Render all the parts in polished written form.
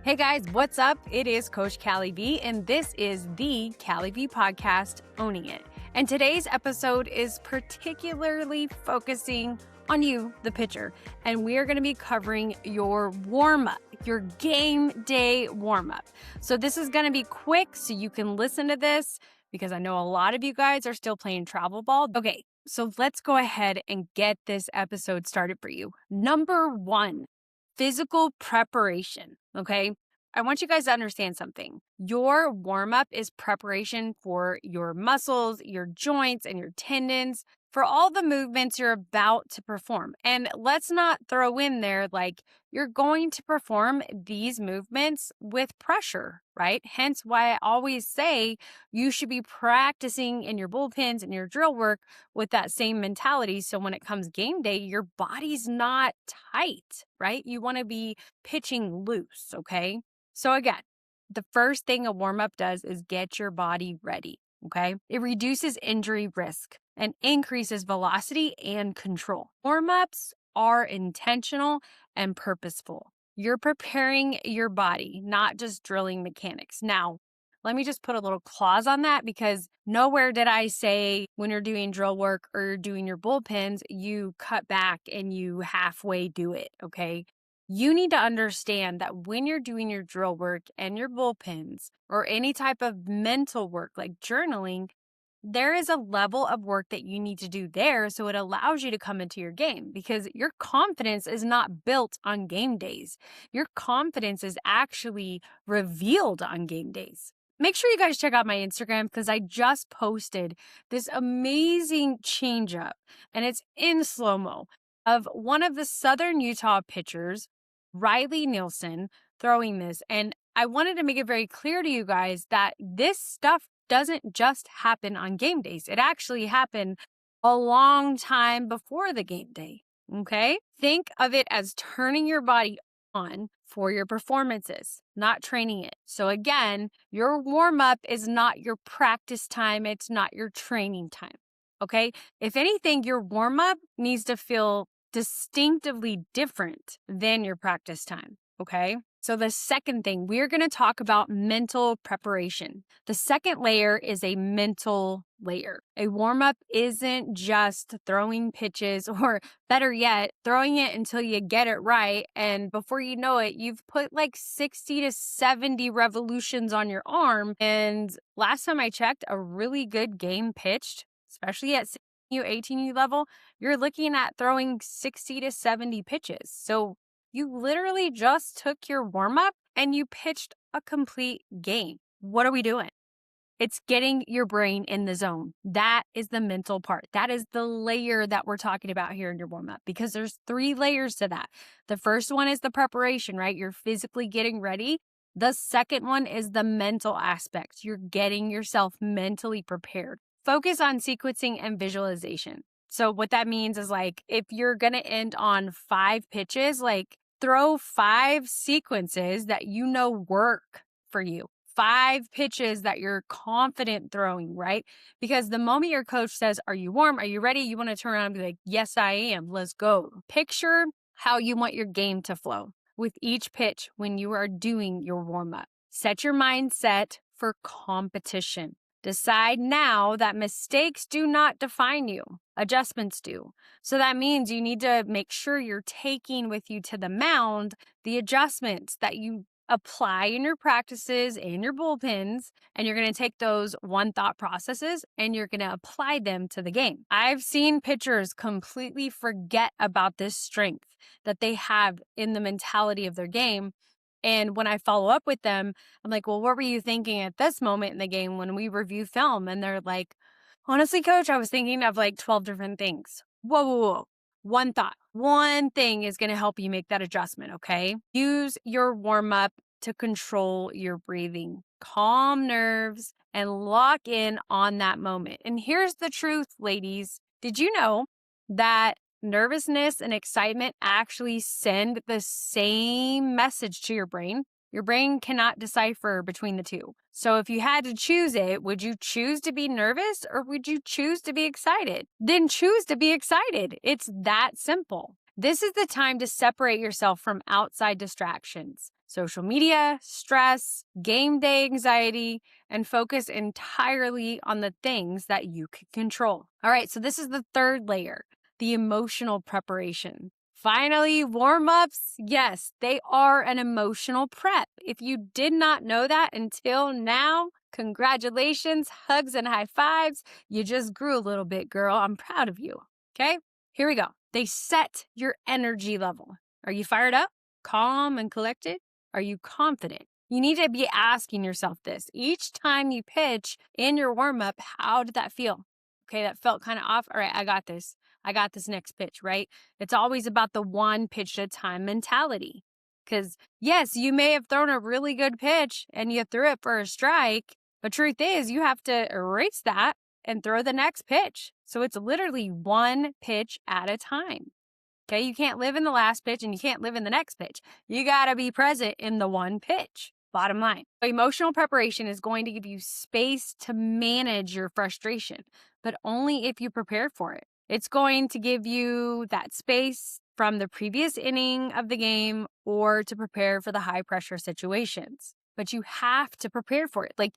Hey guys, what's up? It is Coach Kally V, and this is the Kally V podcast, Owning It. And today's episode is particularly focusing on you, the pitcher. And we are going to be covering your warm-up, your game day warm-up. So this is going to be quick so you can listen to this because I know a lot of you guys are still playing travel ball. Okay, so let's go ahead and get this episode started for you. Number one, physical preparation, okay? I want you guys to understand something. Your warm-up is preparation for your muscles, your joints, and your tendons, for all the movements you're about to perform. And let's not throw in there like you're going to perform these movements with pressure, right? Hence why I always say you should be practicing in your bullpens and your drill work with that same mentality. So when it comes game day, your body's not tight, right? You want to be pitching loose, okay? So again, the first thing a warm-up does is get your body ready, okay? It reduces injury risk and increases velocity and control. Warm-ups are intentional and purposeful. You're preparing your body, not just drilling mechanics. Now, let me just put a little clause on that because nowhere did I say when you're doing drill work or you're doing your bullpens, you cut back and you halfway do it, okay? You need to understand that when you're doing your drill work and your bullpens or any type of mental work like journaling, there is a level of work that you need to do there so it allows you to come into your game because your confidence is not built on game days. Your confidence is actually revealed on game days. Make sure you guys check out my Instagram because I just posted this amazing changeup and it's in slow-mo of one of the Southern Utah pitchers, Riley Nielsen, throwing this. And I wanted to make it very clear to you guys that this stuff doesn't just happen on game days. It actually happened a long time before the game day, okay? Think of it as turning your body on for your performances, not training it. So again, your warm-up is not your practice time. It's not your training time, okay? If anything, your warm-up needs to feel distinctively different than your practice time, okay? So the second thing, we're going to talk about mental preparation. The second layer is a mental layer. A warm-up isn't just throwing pitches or better yet, throwing it until you get it right. And before you know it, you've put like 60 to 70 revolutions on your arm. And last time I checked, a really good game pitched, especially at 16U, 18U level, you're looking at throwing 60 to 70 pitches. So you literally just took your warm-up and you pitched a complete game. What are we doing? It's getting your brain in the zone. That is the mental part. That is the layer that we're talking about here in your warm-up because there's 3 layers to that. The first one is the preparation, right? You're physically getting ready. The second one is the mental aspect. You're getting yourself mentally prepared. Focus on sequencing and visualization. So what that means is like if you're going to end on 5 pitches, like throw 5 sequences that you know work for you. 5 pitches that you're confident throwing, right? Because the moment your coach says, "Are you warm? Are you ready?" You want to turn around and be like, "Yes, I am. Let's go." Picture how you want your game to flow with each pitch when you are doing your warm-up. Set your mindset for competition. Decide now that mistakes do not define you. Adjustments do. So that means you need to make sure you're taking with you to the mound the adjustments that you apply in your practices and your bullpens, and you're going to take those one thought processes and you're going to apply them to the game. I've seen pitchers completely forget about this strength that they have in the mentality of their game. And when I follow up with them, I'm like, well, what were you thinking at this moment in the game when we review film? And they're like, honestly, coach, I was thinking of like 12 different things. Whoa, whoa, whoa. One thought, one thing is going to help you make that adjustment, okay? Use your warm-up to control your breathing. Calm nerves and lock in on that moment. And here's the truth, ladies. Did you know that nervousness and excitement actually send the same message to your brain? Your brain cannot decipher between the two. So if you had to choose it, would you choose to be nervous or would you choose to be excited? Then choose to be excited. It's that simple. This is the time to separate yourself from outside distractions. social media, stress, game day anxiety, and focus entirely on the things that you can control. All right, so this is the third layer, the emotional preparation. Finally, warm-ups, yes, they are an emotional prep. If you did not know that until now, congratulations, hugs and high fives. You just grew a little bit, girl. I'm proud of you. Okay, here we go. They set your energy level. Are you fired up, calm, and collected? Are you confident? You need to be asking yourself this. Each time you pitch in your warm-up, how did that feel? Okay, that felt kind of off. All right, I got this. I got this next pitch, right? It's always about the one pitch at a time mentality. Because yes, you may have thrown a really good pitch and you threw it for a strike. But truth is, you have to erase that and throw the next pitch. So it's literally one pitch at a time. Okay, you can't live in the last pitch and you can't live in the next pitch. You got to be present in the one pitch. Bottom line. Emotional preparation is going to give you space to manage your frustration, but only if you prepare for it. It's going to give you that space from the previous inning of the game or to prepare for the high pressure situations. But you have to prepare for it. Like,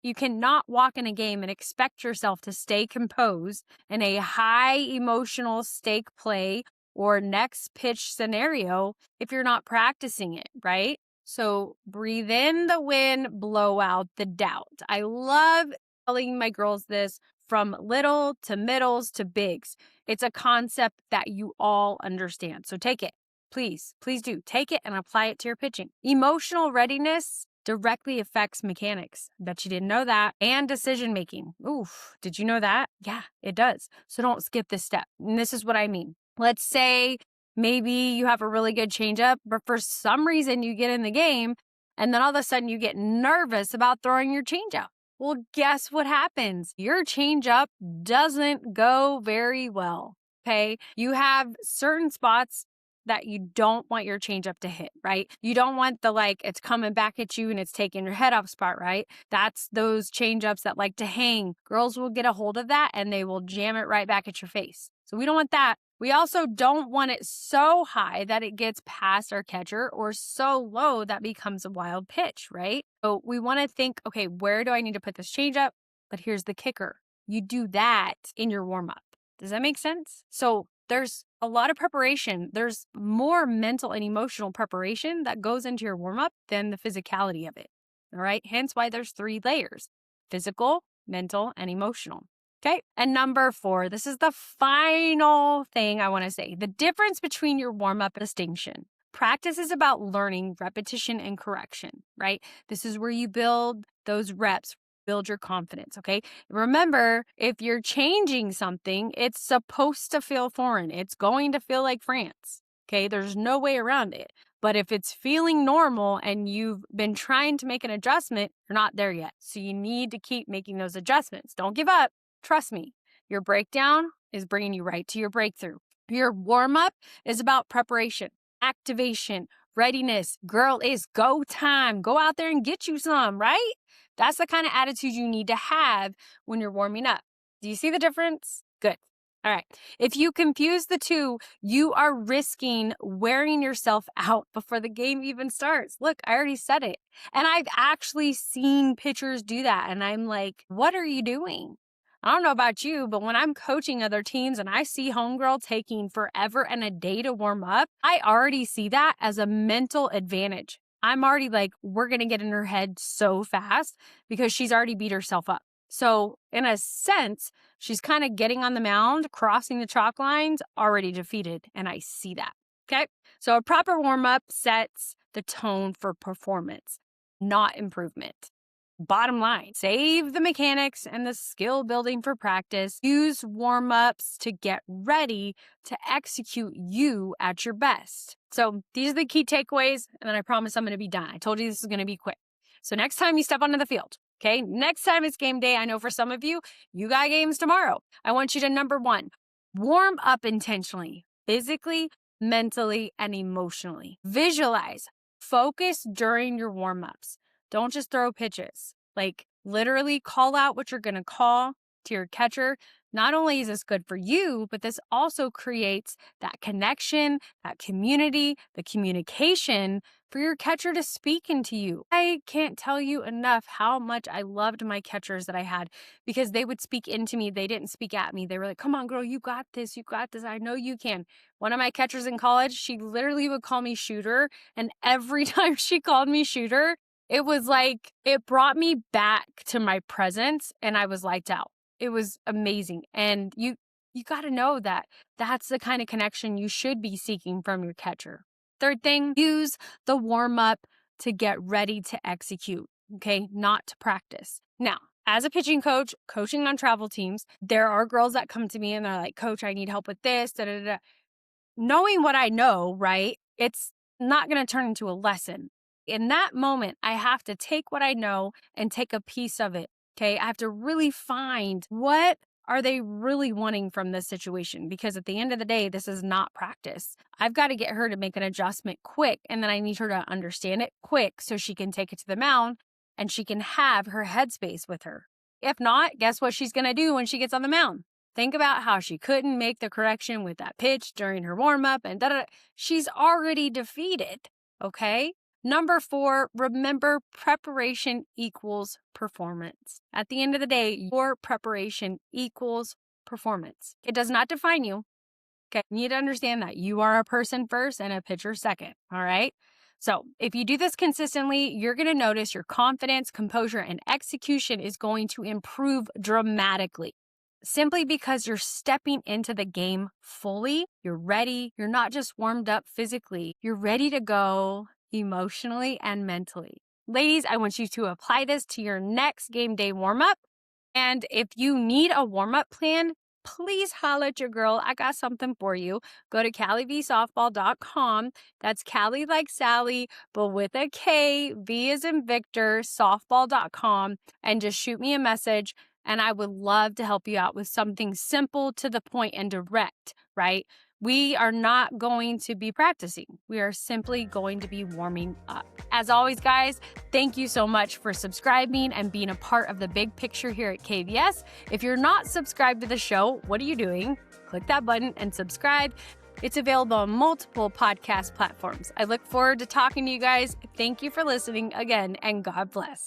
you cannot walk in a game and expect yourself to stay composed in a high emotional stake play or next pitch scenario if you're not practicing it, right? So breathe in the win, blow out the doubt. I love telling my girls this from little to middles to bigs. It's a concept that you all understand. So take it. Please do. Take it and apply it to your pitching. Emotional readiness directly affects mechanics. Bet you didn't know that. And decision making. Oof, did you know that? Yeah, it does. So don't skip this step. And this is what I mean. Let's say maybe you have a really good changeup, but for some reason you get in the game and then all of a sudden you get nervous about throwing your changeup. Well, guess what happens? Your changeup doesn't go very well, okay? You have certain spots that you don't want your changeup to hit, right? You don't want it's coming back at you and it's taking your head off spot, right? That's those changeups that like to hang. Girls will get a hold of that and they will jam it right back at your face. So we don't want that. We also don't want it so high that it gets past our catcher or so low that becomes a wild pitch, right? So we want to think, okay, where do I need to put this changeup? But here's the kicker. You do that in your warm-up. Does that make sense? So there's a lot of preparation. There's more mental and emotional preparation that goes into your warm-up than the physicality of it. All right? Hence why there's 3 layers: physical, mental, and emotional. Okay. And number 4, this is the final thing I want to say. The difference between your warm-up and distinction. Practice is about learning, repetition, and correction, right? This is where you build those reps, build your confidence, okay? Remember, if you're changing something, it's supposed to feel foreign. It's going to feel like France, okay? There's no way around it. But if it's feeling normal and you've been trying to make an adjustment, you're not there yet. So you need to keep making those adjustments. Don't give up. Trust me, your breakdown is bringing you right to your breakthrough. Your warm-up is about preparation, activation, readiness. Girl, it's go time. Go out there and get you some, right? That's the kind of attitude you need to have when you're warming up. Do you see the difference? Good. All right. If you confuse the two, you are risking wearing yourself out before the game even starts. Look, I already said it. And I've actually seen pitchers do that. And I'm like, what are you doing? I don't know about you, but when I'm coaching other teams and I see homegirl taking forever and a day to warm up, I already see that as a mental advantage. I'm already like, we're going to get in her head so fast because she's already beat herself up. So in a sense, she's kind of getting on the mound, crossing the chalk lines, already defeated. And I see that. Okay. So a proper warm up sets the tone for performance, not improvement. Bottom line, save the mechanics and the skill building for practice. Use warm-ups to get ready to execute you at your best. So these are the key takeaways, and then I promise I'm going to be done. I told you this is going to be quick. So next time you step onto the field, okay, next time it's game day, I know for some of you, you got games tomorrow. I want you to, number 1, warm up intentionally, physically, mentally, and emotionally. Visualize. Focus during your warm-ups. Don't just throw pitches. Like, literally call out what you're going to call to your catcher. not only is this good for you, but this also creates that connection, that community, the communication for your catcher to speak into you. I can't tell you enough how much I loved my catchers that I had because they would speak into me. They didn't speak at me. They were like, come on, girl, you got this. You got this. I know you can. One of my catchers in college, she literally would call me Shooter. And every time she called me Shooter, it was like it brought me back to my presence and I was lights out. It was amazing. And you got to know that that's the kind of connection you should be seeking from your catcher. Third thing, use the warm up to get ready to execute, okay? Not to practice. Now, as a pitching coach, coaching on travel teams, there are girls that come to me and they're like, Coach, I need help with this, da da da. Knowing what I know, right? It's not going to turn into a lesson. In that moment, I have to take what I know and take a piece of it. Okay. I have to really find what are they really wanting from this situation? Because at the end of the day, this is not practice. I've got to get her to make an adjustment quick. And then I need her to understand it quick so she can take it to the mound and she can have her headspace with her. If not, guess what she's going to do when she gets on the mound? Think about how she couldn't make the correction with that pitch during her warm-up and da-da-da. She's already defeated, okay? Number 4, remember preparation equals performance. At the end of the day, your preparation equals performance. It does not define you. Okay, you need to understand that you are a person first and a pitcher second, all right? So if you do this consistently, you're going to notice your confidence, composure, and execution is going to improve dramatically. Simply because you're stepping into the game fully, you're ready, you're not just warmed up physically, you're ready to go emotionally and mentally. Ladies, I want you to apply this to your next game day warm-up. And if you need a warm-up plan, please holler at your girl. I got something for you. Go to KallyVSoftball.com. That's Kally like Sally, but with a K, V as in Victor, softball.com, and just shoot me a message. And I would love to help you out with something simple, to the point, and direct, right? We are not going to be practicing. We are simply going to be warming up. As always, guys, thank you so much for subscribing and being a part of the big picture here at KVS. If you're not subscribed to the show, what are you doing? Click that button and subscribe. It's available on multiple podcast platforms. I look forward to talking to you guys. Thank you for listening again, and God bless.